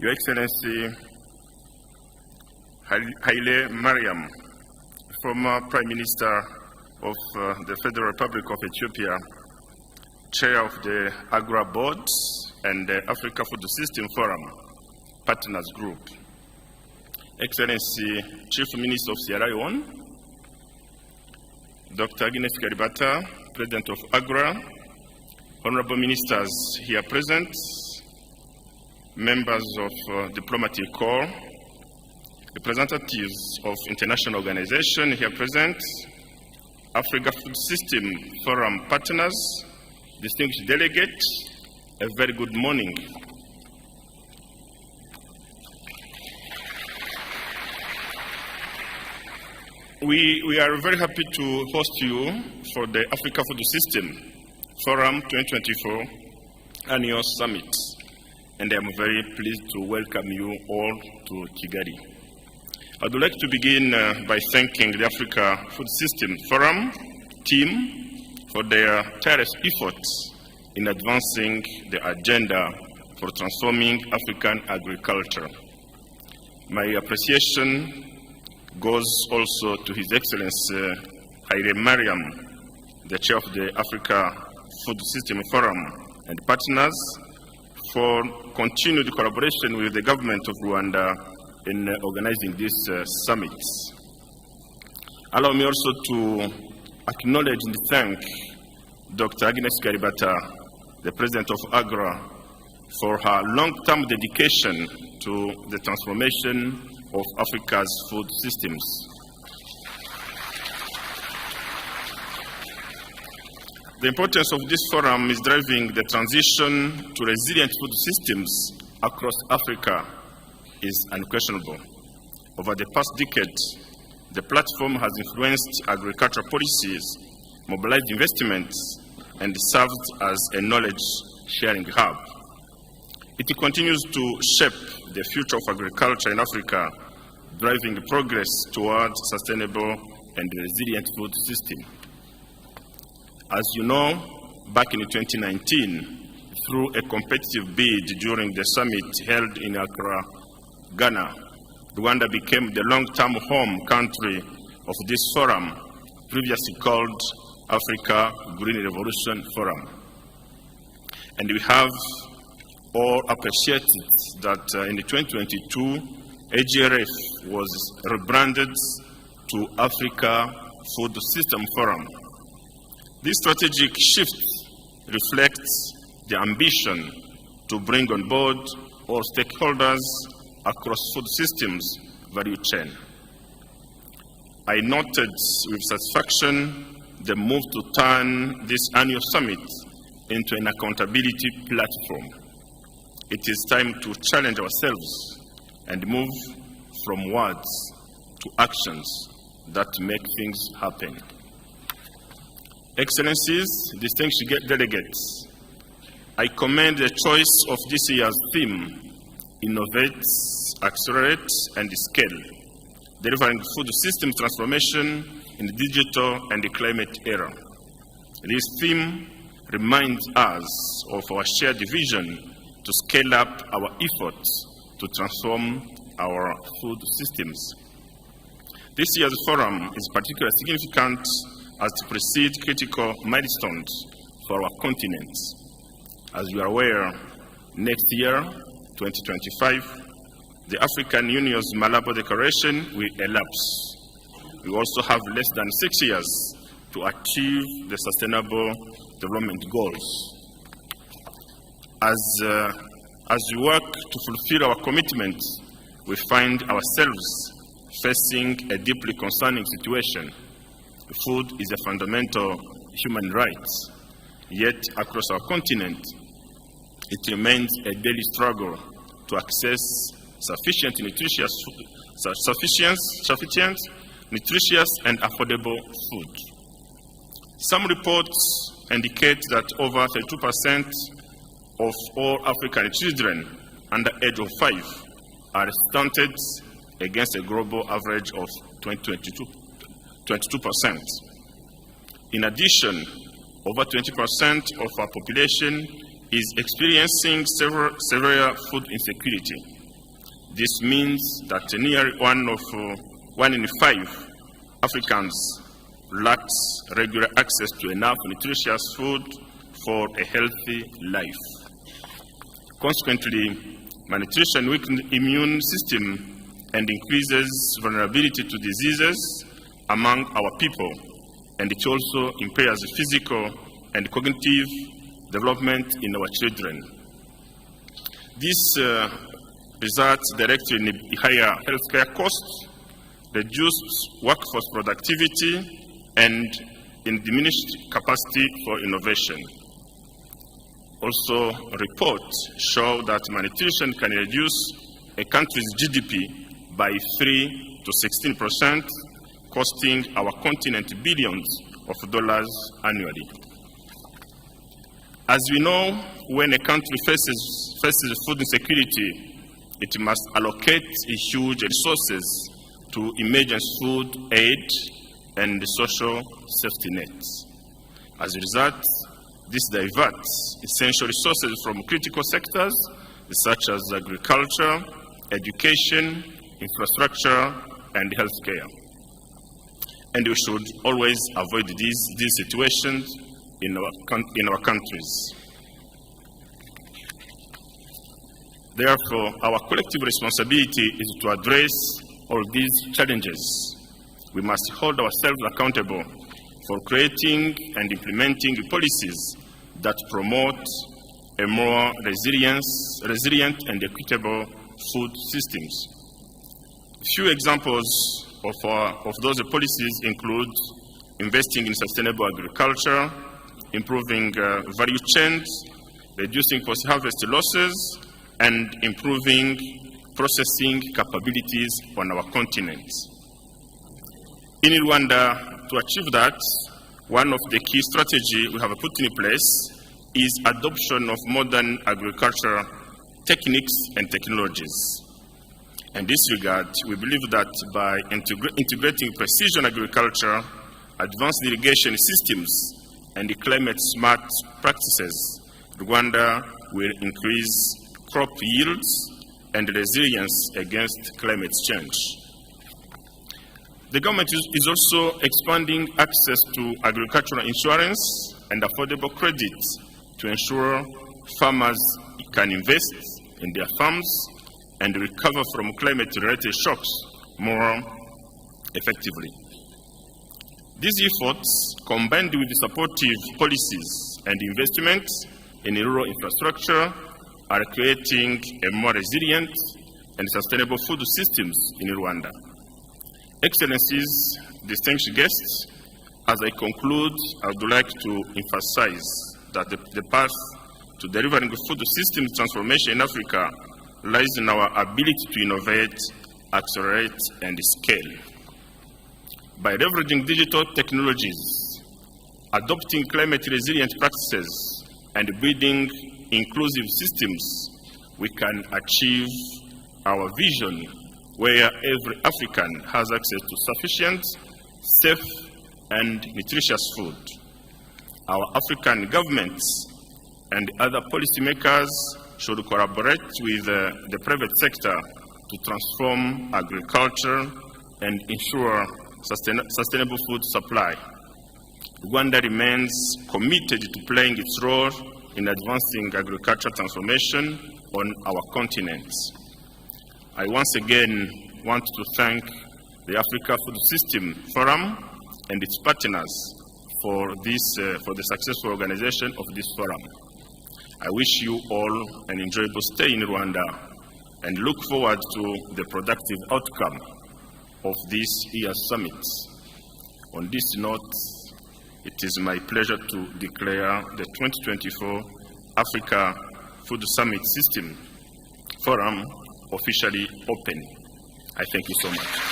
Your Excellency Haile Mariam, former Prime Minister of the Federal Republic of Ethiopia, Chair of the Agra Board and the Africa Food System Forum Partners Group, Excellency Chief Minister of Sierra Leone, Dr. Edouard Ngirente, President of Agra, Honorable Ministers here present, members of Diplomatic Corps, representatives of international organizations here present, Africa Food System Forum partners, distinguished delegates, a very good morning. We are very happy to host you for the Africa Food System Forum 2024 Annual Summit, and I am very pleased to welcome you all to Kigali. I would like to begin by thanking the Africa Food System Forum team for their tireless efforts in advancing the agenda for transforming African agriculture. My appreciation goes also to His Excellency Haile Mariam, the Chair of the Africa Food System Forum and partners, for continued collaboration with the government of Rwanda in organizing this summit. Allow me also to acknowledge and thank Dr. Ngirente, the President of Agra, for her long-term dedication to the transformation of Africa's food systems. The importance of this forum is driving the transition to resilient food systems across Africa is unquestionable. Over the past decade, the platform has influenced agricultural policies, mobilized investments, and served as a knowledge-sharing hub. It continues to shape the future of agriculture in Africa, driving progress towards sustainable and resilient food system. As you know, back in 2019, through a competitive bid during the summit held in Accra, Ghana, Rwanda became the long-term home country of this forum, previously called Africa Green Revolution Forum. And we have all appreciated that in 2022, AGRF was rebranded to Africa Food System Forum. This strategic shift reflects the ambition to bring on board all stakeholders across food systems value chain. I noted with satisfaction the move to turn this annual summit into an accountability platform. It is time to challenge ourselves and move from words to actions that make things happen. Excellencies, distinguished delegates, I commend the choice of this year's theme, Innovate, Accelerate, and Scale, delivering food system transformation in the digital and the climate era. This theme reminds us of our shared vision to scale up our efforts to transform our food systems. This year's forum is particularly significant as it precedes critical milestones for our continent. As you are aware, next year, 2025, the African Union's Malabo Declaration will elapse. We also have less than 6 years to achieve the Sustainable Development Goals. As we work to fulfill our commitments, we find ourselves facing a deeply concerning situation. Food is a fundamental human right, yet across our continent, it remains a daily struggle to access sufficient, nutritious and affordable food. Some reports indicate that over 32% of all African children under age of 5 are stunted against a global average of 22%. In addition, over 20% of our population is experiencing severe food insecurity, This means that nearly 1 in 5 Africans lacks regular access to enough nutritious food for a healthy life. Consequently, malnutrition weakens the immune system and increases vulnerability to diseases among our people, and it also impairs physical and cognitive development in our children. This results directly in higher healthcare costs, reduced workforce productivity, and in diminished capacity for innovation. Also, reports show that malnutrition can reduce a country's GDP by 3 to 16%, costing our continent billions of dollars annually. As we know, when a country faces food insecurity, it must allocate huge resources to emergency food aid and social safety nets. As a result, this diverts essential resources from critical sectors such as agriculture, education, infrastructure, and healthcare. And we should always avoid these situations in our countries. Therefore, our collective responsibility is to address all these challenges. We must hold ourselves accountable for creating and implementing policies that promote a more resilient and equitable food systems. Few examples of those policies include investing in sustainable agriculture, improving value chains, reducing post-harvest losses, and improving processing capabilities on our continent. In Rwanda, to achieve that, one of the key strategies we have put in place is adoption of modern agriculture techniques and technologies. In this regard, we believe that by integrating precision agriculture, advanced irrigation systems, and climate-smart practices, Rwanda will increase crop yields and resilience against climate change. The government is also expanding access to agricultural insurance and affordable credit to ensure farmers can invest in their farms and recover from climate-related shocks more effectively. These efforts, combined with supportive policies and investments in rural infrastructure, are creating a more resilient and sustainable food systems in Rwanda. Excellencies, distinguished guests, as I conclude, I would like to emphasize that the path to delivering food systems transformation in Africa lies in our ability to innovate, accelerate, and scale. By leveraging digital technologies, adopting climate-resilient practices, and building inclusive systems, we can achieve our vision where every African has access to sufficient, safe, and nutritious food. Our African governments and other policymakers should collaborate with the private sector to transform agriculture and ensure sustainable food supply. Rwanda remains committed to playing its role in advancing agricultural transformation on our continent. I once again want to thank the Africa Food System Forum and its partners for the successful organization of this forum. I wish you all an enjoyable stay in Rwanda and look forward to the productive outcome of this year's summit. On this note, it is my pleasure to declare the 2024 Africa Food Summit System Forum officially open. I thank you so much.